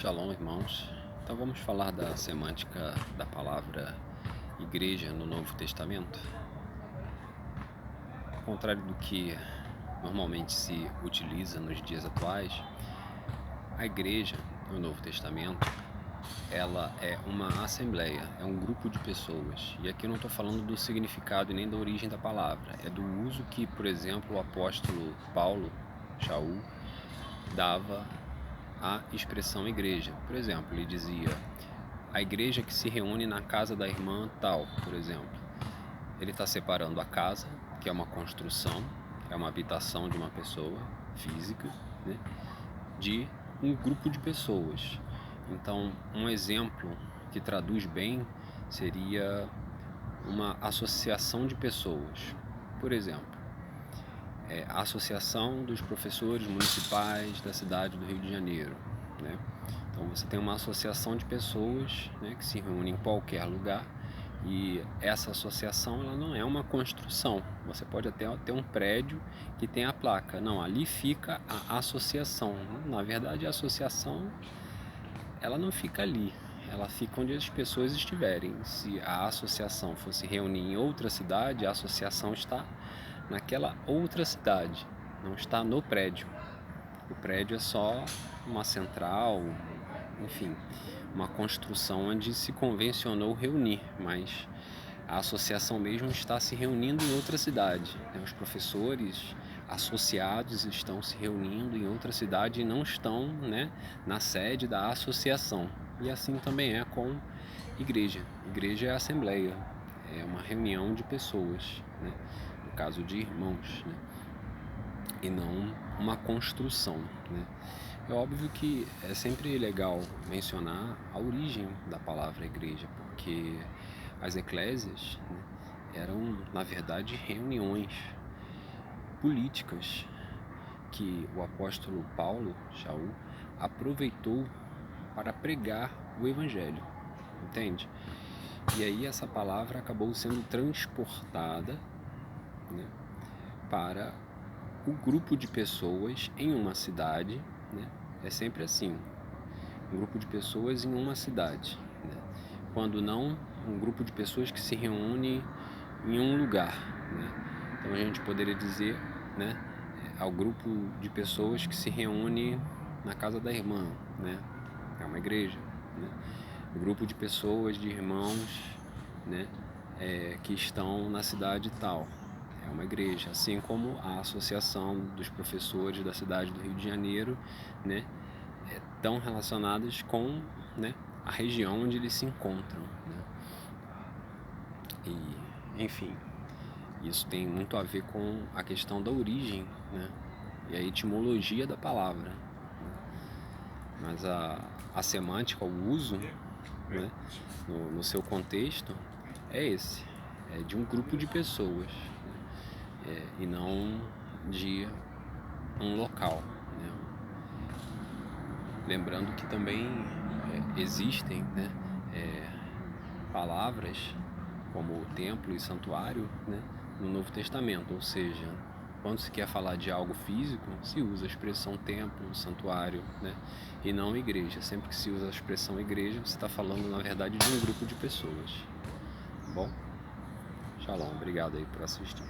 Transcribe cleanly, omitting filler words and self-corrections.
Shalom, irmãos. Então vamos falar da semântica da palavra igreja no Novo Testamento. Ao contrário do que normalmente se utiliza nos dias atuais, a igreja no Novo Testamento, ela é uma assembleia, é um grupo de pessoas. E aqui eu não estou falando do significado e nem da origem da palavra, é do uso que, por exemplo, o apóstolo Paulo, Shaul, dava à expressão igreja. Por exemplo, ele dizia: a igreja que se reúne na casa da irmã tal, por exemplo. Ele está separando a casa, que é uma construção, é uma habitação de uma pessoa física, né, de um grupo de pessoas. Então, um exemplo que traduz bem seria uma associação de pessoas. Por exemplo, a Associação dos Professores Municipais da cidade do Rio de Janeiro, né? Então você tem uma associação de pessoas, né, que se reúnem em qualquer lugar, e essa associação ela não é uma construção. Você pode até ter um prédio que tem a placa, não, ali fica a associação. Na verdade, a associação ela não fica ali, ela fica onde as pessoas estiverem. Se a associação fosse reunir em outra cidade, a associação está naquela outra cidade, não está no prédio. O prédio é só uma central, enfim, uma construção onde se convencionou reunir, mas a associação mesmo está se reunindo em outra cidade, né? Os professores associados estão se reunindo em outra cidade e não estão, né, na sede da associação. E assim também é com igreja. Igreja é assembleia, é uma reunião de pessoas, né? No caso de irmãos, né? E não uma construção, né? É óbvio que é sempre legal mencionar a origem da palavra igreja, porque as eclésias, né, eram, na verdade, reuniões políticas que o apóstolo Paulo, Shaul, aproveitou para pregar o evangelho, entende? E aí essa palavra acabou sendo transportada, né, para o grupo de pessoas em uma cidade, né? É sempre assim, um grupo de pessoas em uma cidade, né? Quando não, um grupo de pessoas que se reúne em um lugar, né? Então a gente poderia dizer, né, ao grupo de pessoas que se reúne na casa da irmã, né? É uma igreja, né? O grupo de pessoas, de irmãos, né, que estão na cidade tal, é uma igreja, assim como a associação dos professores da cidade do Rio de Janeiro, né, estão relacionadas com, né, a região onde eles se encontram, né? E, enfim, isso tem muito a ver com a questão da origem, né, e a etimologia da palavra. Mas a semântica, o uso, né, no seu contexto, é esse, é de um grupo de pessoas, e não de um local, né? Lembrando que também existem, né, palavras como templo e santuário, né, no Novo Testamento, ou seja, quando se quer falar de algo físico, se usa a expressão templo, santuário, né, e não igreja. Sempre que se usa a expressão igreja, você está falando, na verdade, de um grupo de pessoas. Tá bom? Shalom, obrigado aí por assistir.